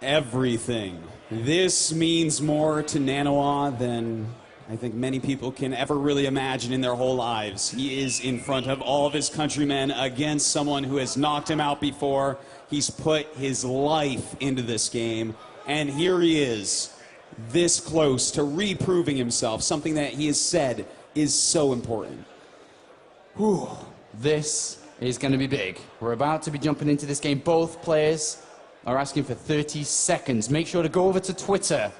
everything. This means more to Naniwa than I think many people can ever really imagine in their whole lives. He is in front of all of his countrymen against someone who has knocked him out before. He's put his life into this game, and here he is, this close to reproving himself, something that he has said is so important. Whew. This is going to be big. We're about to be jumping into this game. Both players are asking for 30 seconds. Make sure to go over to Twitter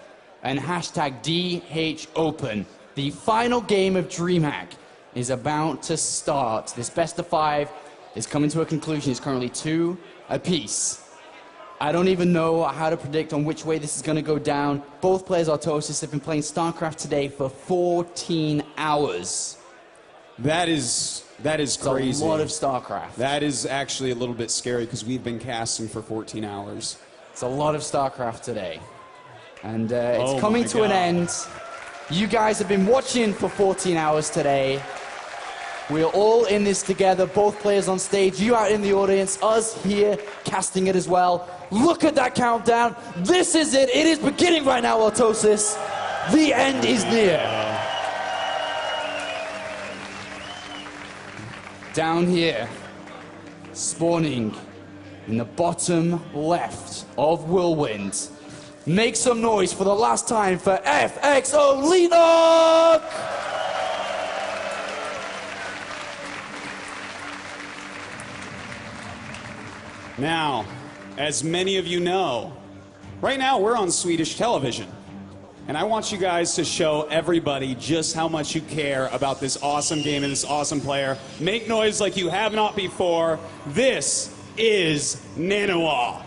and hashtag DHOpen. The final game of DreamHack is about to start. This best of 5 is coming to a conclusion. It's currently 2 apiece. I don't even know how to predict on which way this is going to go down. Both players, Artosis, have been playing Starcraft today for 14 hours. That is It's crazy. a lot of Starcraft. That is actually a little bit scary because we've been casting for 14 hours. It's a lot of Starcraft today. And it's coming to God. an end. You guys have been watching for 14 hours today. We're all in this together, both players on stage, you out in the audience, us here casting it as well. Look at that countdown. This is it. It is beginning right now, Artosis. The end is near. Down here, spawning in the bottom left of Whirlwind. Make some noise for the last time for FXO Leenock! Now, as many of you know, right now we're on Swedish television. And I want you guys to show everybody just how much you care about this awesome game and this awesome player. Make noise like you have not before. This is Naniwa.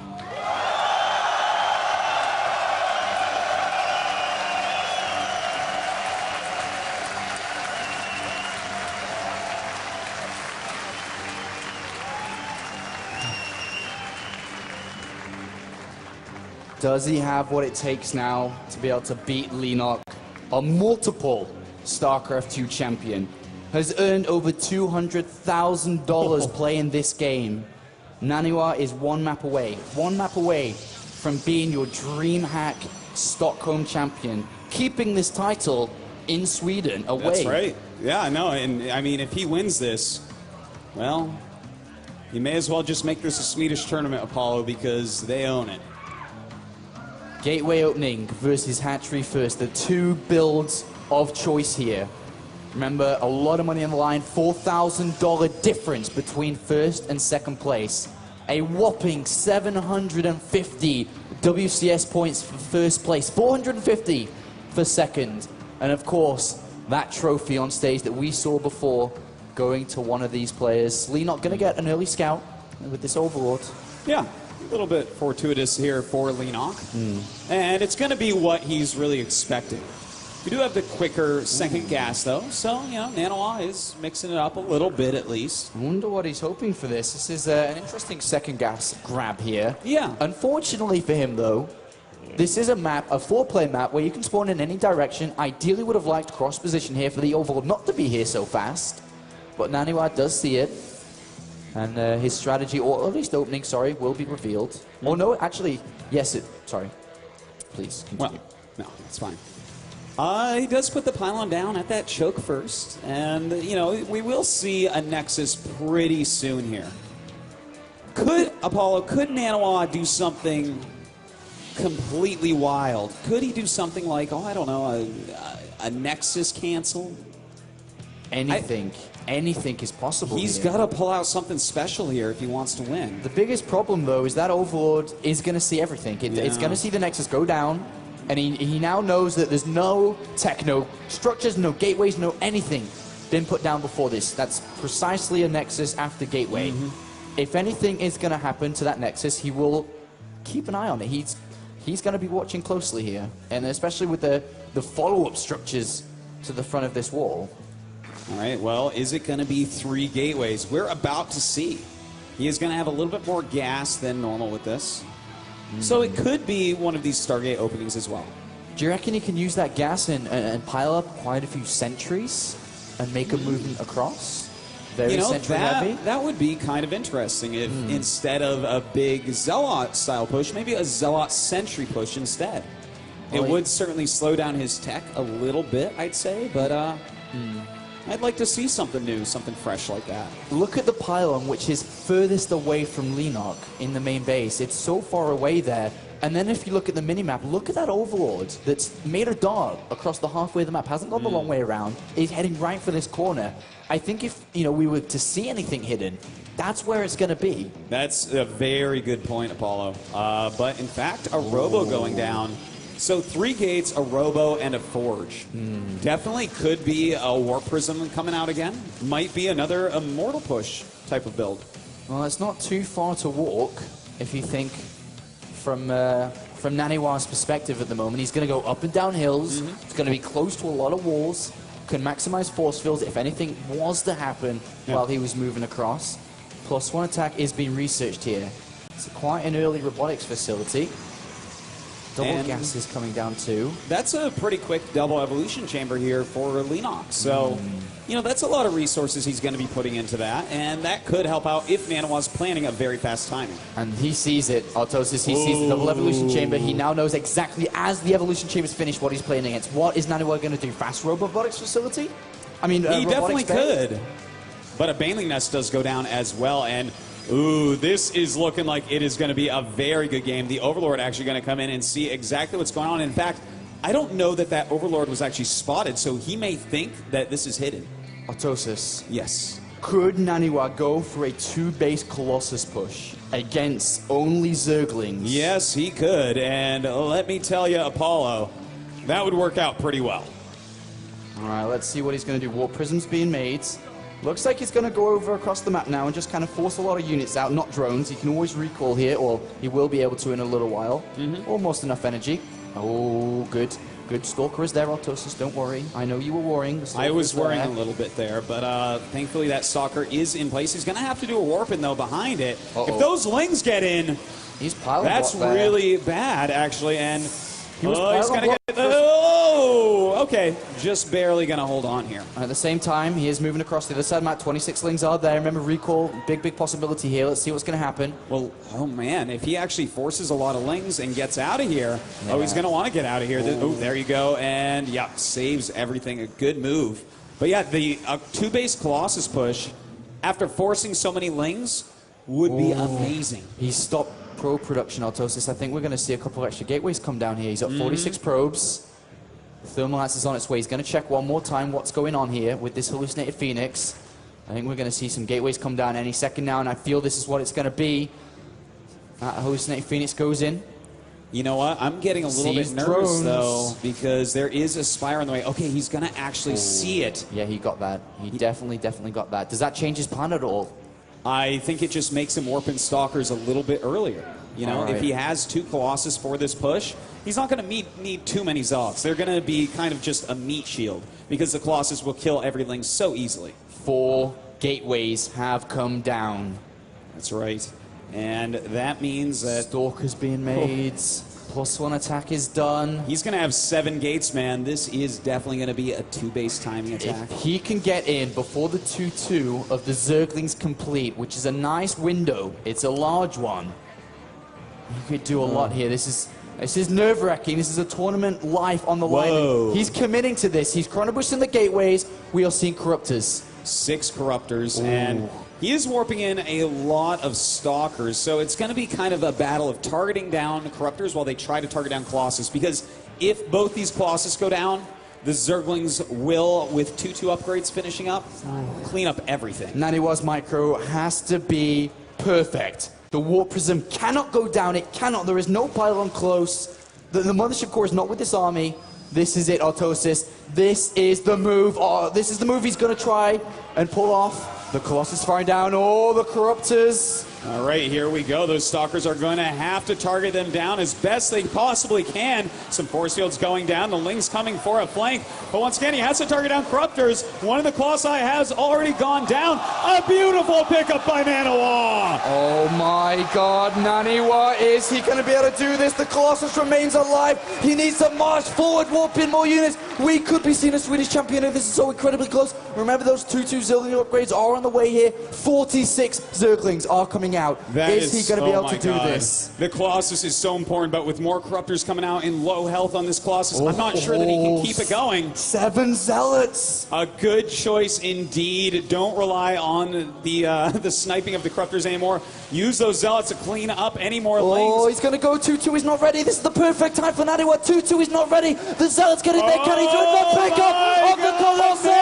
Does he have what it takes now to be able to beat Leenock, a multiple StarCraft 2 champion, has earned over $200,000 playing this game? Naniwa is one map away from being your DreamHack Stockholm champion, keeping this title in Sweden away. That's right. Yeah, I know. And I mean, if he wins this, well, you may as well just make this a Swedish tournament, Apollo, because they own it. Gateway opening versus hatchery first, the 2 builds of choice here. Remember, a lot of money on the line, $4,000 difference between first and second place. A whopping 750 WCS points for first place, 450 for second. And of course, that trophy on stage that we saw before going to one of these players. Leenock going to get an early scout with this Overlord. Yeah. A little bit fortuitous here for Leenock. And it's going to be what he's really expecting. We do have the quicker second gas, though. So, you know, Naniwa is mixing it up a little bit at least. I wonder what he's hoping for this. This is an interesting second gas grab here. Yeah. Unfortunately for him, though, this is a map, a 4-player map, where you can spawn in any direction. Ideally would have liked cross position here for the Overlord not to be here so fast. But Naniwa does see it. And his strategy, or at least opening, sorry, will be revealed. Oh, no, actually, yes, sorry. Please, continue. Well, no, it's fine. He does put the pylon down at that choke first. And, you know, we will see a Nexus pretty soon here. Could Naniwa do something completely wild? Could he do something like, oh, I don't know, a Nexus cancel? Anything is possible. He's got to pull out something special here if he wants to win. The biggest problem, though, is that Overlord is going to see everything. It's going to see the Nexus go down, and he now knows that there's no tech, no structures, no gateways, no anything been put down before this. That's precisely a Nexus after gateway. If anything is going to happen to that Nexus, he will keep an eye on it. He's going to be watching closely here, and especially with the follow-up structures to the front of this wall. All right, well, is it going to be 3 gateways? We're about to see. He is going to have a little bit more gas than normal with this. So it could be one of these Stargate openings as well. Do you reckon he can use that gas and pile up quite a few sentries and make a movement across? Very You know, century heavy. that would be kind of interesting if instead of a big Zealot-style push, maybe a Zealot Sentry push instead. Well, It would certainly slow down his tech a little bit, I'd say, but I'd like to see something new, something fresh like that. Look at the pylon, which is furthest away from Leenock in the main base. It's so far away there. And then if you look at the minimap, look at that Overlord that's made a dart across the halfway of the map, hasn't gone the long way around, is heading right for this corner. I think if, you know, we were to see anything hidden, that's where it's going to be. That's a very good point, Apollo. But in fact, a Robo going down. So 3 gates, a Robo, and a Forge. Definitely could be a Warp Prism coming out again. Might be another Immortal push type of build. Well, it's not too far to walk if you think from Naniwa's perspective at the moment. He's going to go up and down hills. It's going to be close to a lot of walls. Can maximize force fields if anything was to happen while he was moving across. +1 attack is being researched here. It's quite an early robotics facility. Double And gas is coming down too. That's a pretty quick double evolution chamber here for Leenock. So, you know, that's a lot of resources he's going to be putting into that, and that could help out if Naniwa's planning a very fast timing. And he sees it, Autosis. He sees the double evolution chamber. He now knows exactly as the evolution chamber's finished what he's playing against. What is Naniwa going to do? Fast robotics facility? I mean, He definitely robotics bay? could. But a Baneling Nest does go down as well, and ooh, this is looking like it is going to be a very good game. The Overlord actually going to come in and see exactly what's going on. In fact, I don't know that that Overlord was actually spotted, so he may think that this is hidden. Autosis. Yes. Could Naniwa go for a 2-base Colossus push against only Zerglings? Yes, he could. And let me tell you, Apollo, that would work out pretty well. All right, let's see what he's going to do. Warp Prism's being made. Looks like he's going to go over across the map now and just kind of force a lot of units out, not drones. He can always recall here, or he will be able to in a little while. Almost enough energy. Oh, good. Good Stalker is there, Autosis, don't worry. I know you were worrying. The I was Stalker's worrying there. a little bit there, but thankfully that Stalker is in place. He's going to have to do a Warping, though, behind it. If those Lings get in, He's piling that's up there. really bad, actually. And He was he's piling going to up get... for- Oh, okay. Just barely going to hold on here. At the same time, he is moving across the other side map. 26 Lings are there. Remember, recall, big possibility here. Let's see what's going to happen. Well, oh man, if he actually forces a lot of Lings and gets out of here, oh, he's going to want to get out of here. Oh, there you go. And yeah, saves everything. A good move. But yeah, the 2-base Colossus push, after forcing so many Lings, would be amazing. He's stopped probe production, Autosis. I think we're going to see a couple of extra gateways come down here. He's got 46 probes. Thermal Lance is on its way. He's going to check one more time what's going on here with this hallucinated Phoenix. I think we're going to see some gateways come down any second now, and I feel this is what it's going to be. That hallucinated Phoenix goes in. You know what? I'm getting a little bit Sees nervous, drones. though, because there is a Spire on the way. Okay, he's going to actually see it. Yeah, he got that. He definitely got that. Does that change his plan at all? I think it just makes him warp in Stalkers a little bit earlier. You know, All right. if he has 2 Colossus for this push, he's not going to need too many Zealots. They're going to be kind of just a meat shield, because the Colossus will kill every Ling so easily. 4 gateways have come down. That's right. And that means that Stalker's being made. +1 attack is done. he's going to have 7 gates, man. This is definitely going to be a 2-base timing attack. If he can get in before the 2-2 of the Zerglings complete, which is a nice window, it's a large one, he could do a lot here. This is nerve-wracking. This is a tournament life on the line. Whoa. He's committing to this. He's chronobushing the gateways. We are seeing Corruptors. 6 Corruptors, and he is warping in a lot of Stalkers, so it's going to be kind of a battle of targeting down Corruptors while they try to target down Colossus, because if both these Colossus go down, the Zerglings will, with 2-2 upgrades finishing up, clean up everything. Naniwa's micro has to be perfect. The Warp Prism cannot go down. It cannot. There is no pylon close. The Mothership Core is not with this army. This is it, Autosis. This is the move. Oh, this is the move he's going to try and pull off. The Colossus firing down. Oh, the Corruptors. All right, here we go. Those Stalkers are going to have to target them down as best they possibly can. Some force fields going down. The Ling's coming for a flank. But once again, he has to target down Corruptors. One of the Colossi has already gone down. A beautiful pickup by Naniwa. Oh my god, Naniwa, is he going to be able to do this? The Colossus remains alive. He needs to march forward, warp in more units. We could be seeing a Swedish champion if this is so incredibly close. Remember, those 2-2 Zergling upgrades are on the way here. 46 Zerglings are coming out. Is he going to be able to do this? The Colossus is so important, but with more Corruptors coming out in low health on this Colossus, I'm not sure that he can keep it going. 7 Zealots. A good choice indeed. Don't rely on the sniping of the Corruptors anymore. Use those Zealots to clean up any more lanes. Oh, he's going to go 2-2. He's not ready. This is the perfect time for Naniwa. 2-2 is not ready. The Zealots get in there. Can he do it? The pickup of the Colossus.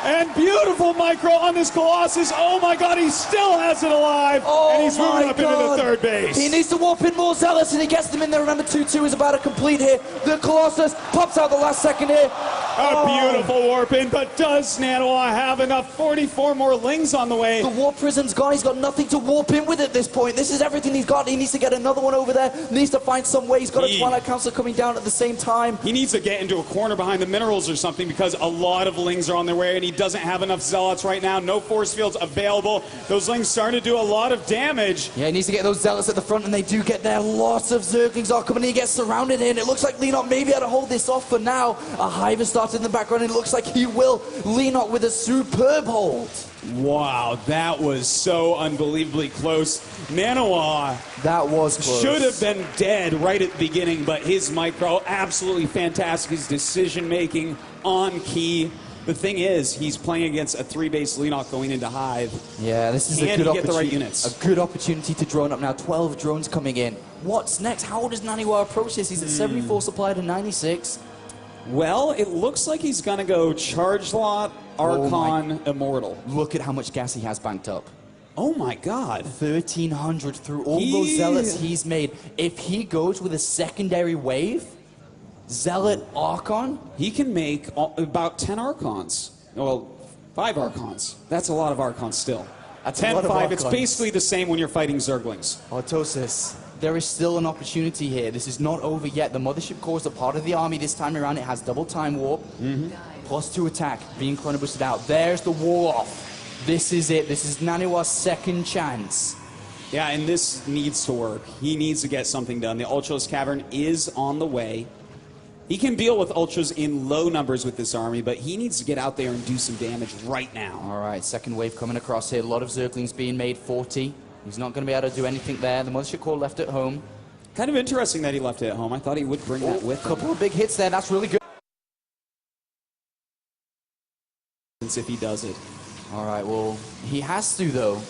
And beautiful micro on this Colossus. Oh my god, he still has it alive. Oh, and he's moving up into the third base. He needs to warp in more Zealots, and he gets them in there. Remember, 2-2 is about to complete here. The Colossus pops out the last second here. A beautiful warp in, but does Naniwa have enough? 44 more Lings on the way. The warp prism's gone. He's got nothing to warp in with at this point. This is everything he's got. He needs to get another one over there. Needs to find some way. He's got a Twilight Council coming down at the same time. He needs to get into a corner behind the minerals or something because a lot of Lings are on their way and he doesn't have enough Zealots right now. No force fields available. Those Lings starting to do a lot of damage. Yeah, he needs to get those Zealots at the front, and they do get there. Lots of Zerglings are coming. He gets surrounded in. It looks like Leenock may be able to hold this off for now. A hive has started in the background, and it looks like he will. Leenock with a superb hold. Wow, that was so unbelievably close. Naniwa that was close. Should have been dead right at the beginning, but his micro, absolutely fantastic. His decision-making on key. The thing is, he's playing against a 3-base Leenock going into Hive. Yeah, this is a good get the right units. A good opportunity to drone up now. 12 drones coming in. What's next? How does Naniwa approach this? He's at 74 supply to 96. Well, it looks like he's going to go Charge Lot, Archon, Immortal. Look at how much gas he has banked up. Oh my god. 1,300 through all those Zealots he's made. If he goes with a secondary wave, Zealot Archon, he can make about 10 Archons. Well, 5 Archons. That's a lot of Archons still. A 10-5, it's basically the same when you're fighting Zerglings. Autosis, there is still an opportunity here. This is not over yet. The Mothership Core is a part of the army this time around. It has double time warp, +2 attack, being chrono boosted out. There's the wall off. This is it. This is Naniwa's second chance. Yeah, and this needs to work. He needs to get something done. The Ultraless Cavern is on the way. He can deal with Ultras in low numbers with this army, but he needs to get out there and do some damage right now. All right, second wave coming across here. A lot of Zerglings being made, 40. He's not going to be able to do anything there. The Mothership Core left at home. Kind of interesting that he left it at home. I thought he would bring that with him. A couple of big hits there. That's really good. If he does it. All right, well, he has to, though.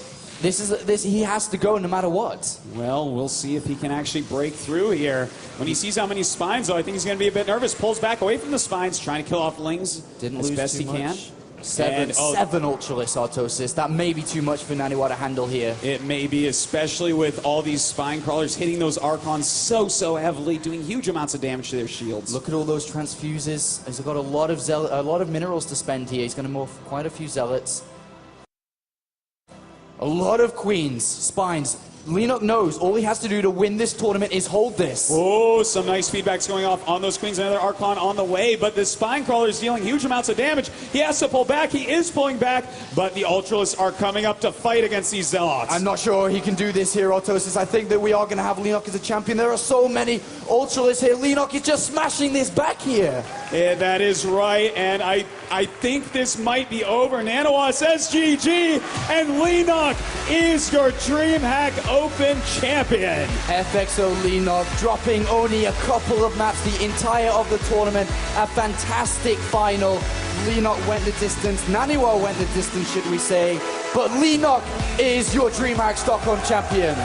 He has to go no matter what. Well, we'll see if he can actually break through here. When he sees how many spines, though, I think he's going to be a bit nervous. Pulls back away from the spines, trying to kill off Lings Didn't as lose best too he much. can. Seven Ultraless Autosis. That may be too much for Naniwa to handle here. It may be, especially with all these spine crawlers hitting those Archons so heavily, doing huge amounts of damage to their shields. Look at all those transfuses. He's got a lot of minerals to spend here. He's going to morph quite a few Zealots. A lot of Queens, Spines. Leenock knows all he has to do to win this tournament is hold this. Oh, some nice feedbacks going off on those Queens. Another Archon on the way, but the Spine Crawler is dealing huge amounts of damage. He has to pull back. He is pulling back, but the Ultralists are coming up to fight against these Zealots. I'm not sure he can do this here, Autosis. I think that we are going to have Leenock as a champion. There are so many Ultralists here. Leenock is just smashing this back here. Yeah, that is right, and I think this might be over. Naniwa says GG, and Leenock is your DreamHack Open champion. FXO Leenock dropping only a couple of maps the entire of the tournament. A fantastic final. Leenock went the distance. Naniwa went the distance, should we say. But Leenock is your DreamHack Stockholm champion.